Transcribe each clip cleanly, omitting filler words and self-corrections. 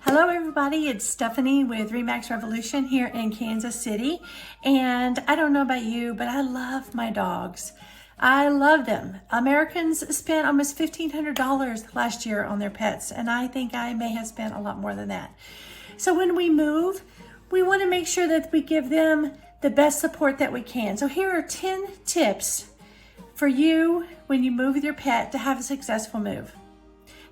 Hello everybody, it's Stephanie with Remax Revolution here in Kansas City. And I don't know about you, but I love my dogs. I love them. Americans spent almost $1,500 last year on their pets, and I think I may have spent a lot more than that. So when we move, we want to make sure that we give them the best support that we can. So here are 10 tips for you when you move with your pet to have a successful move.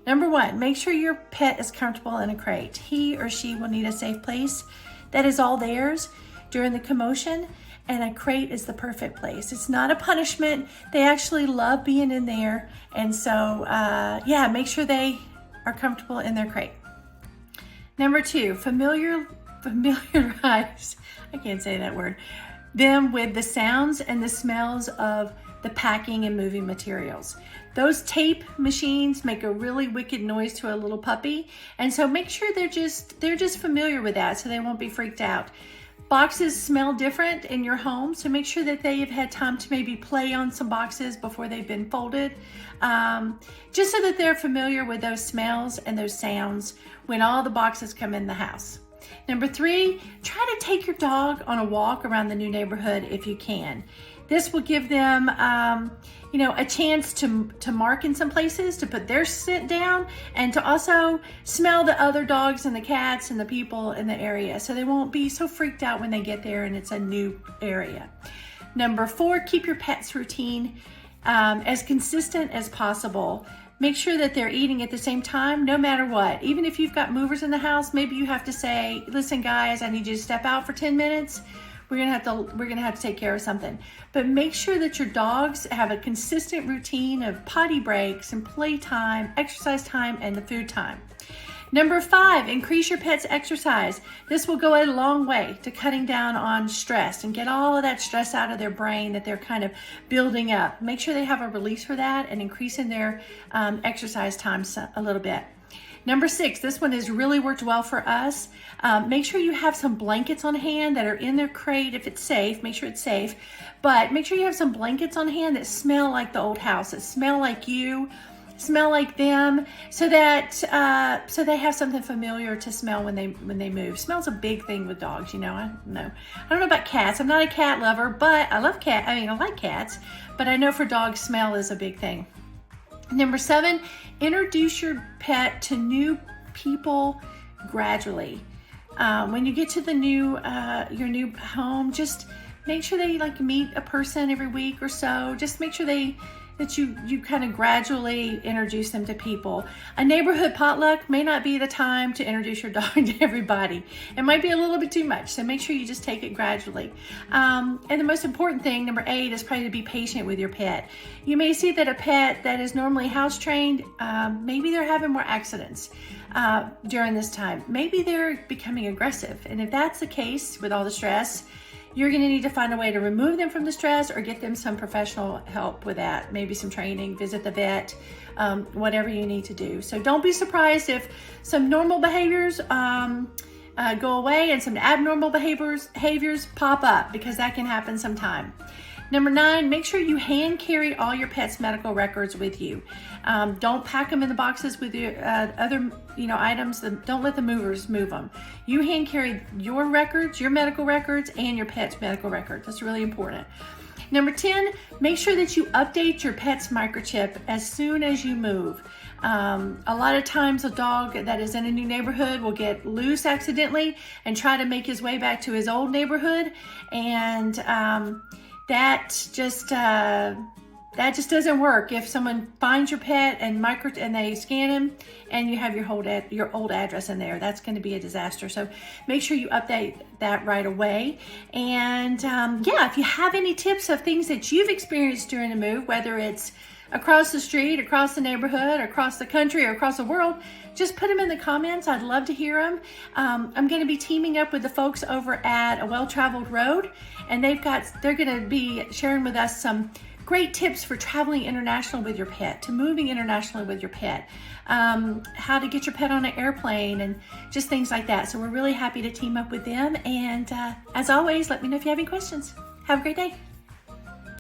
Number one, make sure your pet is comfortable in a crate. He or she will need a safe place that is all theirs during the commotion, and a crate is the perfect place. It's not a punishment. They actually love being in there, and so make sure they are comfortable in their crate. Number two, familiarize, I can't say that word, them with the sounds and the smells of the packing and moving materials. Those tape machines make a really wicked noise to a little puppy, and so make sure they're just familiar with that so they won't be freaked out. Boxes smell different in your home, so make sure that they have had time to maybe play on some boxes before they've been folded, just so that they're familiar with those smells and those sounds when all the boxes come in the house. Number three, try to take your dog on a walk around the new neighborhood if you can. This will give them, a chance to mark in some places, to put their scent down, and to also smell the other dogs and the cats and the people in the area, so they won't be so freaked out when they get there and it's a new area. Number four, keep your pet's routine as consistent as possible. Make sure that they're eating at the same time, no matter what. Even if you've got movers in the house, maybe you have to say, listen guys, I need you to step out for 10 minutes. We're gonna have to take care of something. But make sure that your dogs have a consistent routine of potty breaks and play time, exercise time, and the food time. Number five, increase your pet's exercise. This will go a long way to cutting down on stress and get all of that stress out of their brain that they're kind of building up. Make sure they have a release for that and increasing their exercise time a little bit. Number six, this one has really worked well for us. Make sure you have some blankets on hand that are in their crate if it's safe. Make sure it's safe. But make sure you have some blankets on hand that smell like the old house, that smell like you, smell like them, so that so they have something familiar to smell when they move. Smell's a big thing with dogs, I don't know about cats. I'm not a cat lover, but I like cats, but I know for dogs, smell is a big thing. Number seven, introduce your pet to new people gradually. When you get to the your new home, just make sure they meet a person every week or so. Just make sure that you kind of gradually introduce them to people. A neighborhood potluck may not be the time to introduce your dog to everybody. It might be a little bit too much, so make sure you just take it gradually. And the most important thing, number eight, is probably to be patient with your pet. You may see that a pet that is normally house trained, maybe they're having more accidents during this time. Maybe they're becoming aggressive, and if that's the case with all the stress, you're going to need to find a way to remove them from the stress or get them some professional help with that. Maybe some training, visit the vet, whatever you need to do. So don't be surprised if some normal behaviors go away and some abnormal behaviors pop up, because that can happen sometime. Number nine, make sure you hand carry all your pet's medical records with you. Don't pack them in the boxes with your other items. Don't let the movers move them. You hand carry your records, your medical records, and your pet's medical records. That's really important. Number 10, make sure that you update your pet's microchip as soon as you move. A lot of times a dog that is in a new neighborhood will get loose accidentally and try to make his way back to his old neighborhood, and that just doesn't work. If someone finds your pet and they scan him and you have your old address in there, that's going to be a disaster. So make sure you update that right away. And if you have any tips of things that you've experienced during the move, whether it's across the street, across the neighborhood, across the country, or across the world, just put them in the comments. I'd love to hear them. I'm going to be teaming up with the folks over at A Well-Traveled Road, and they're going to be sharing with us some great tips for traveling international with your pet, to moving internationally with your pet, how to get your pet on an airplane, and just things like that. So we're really happy to team up with them. And as always, let me know if you have any questions. Have a great day.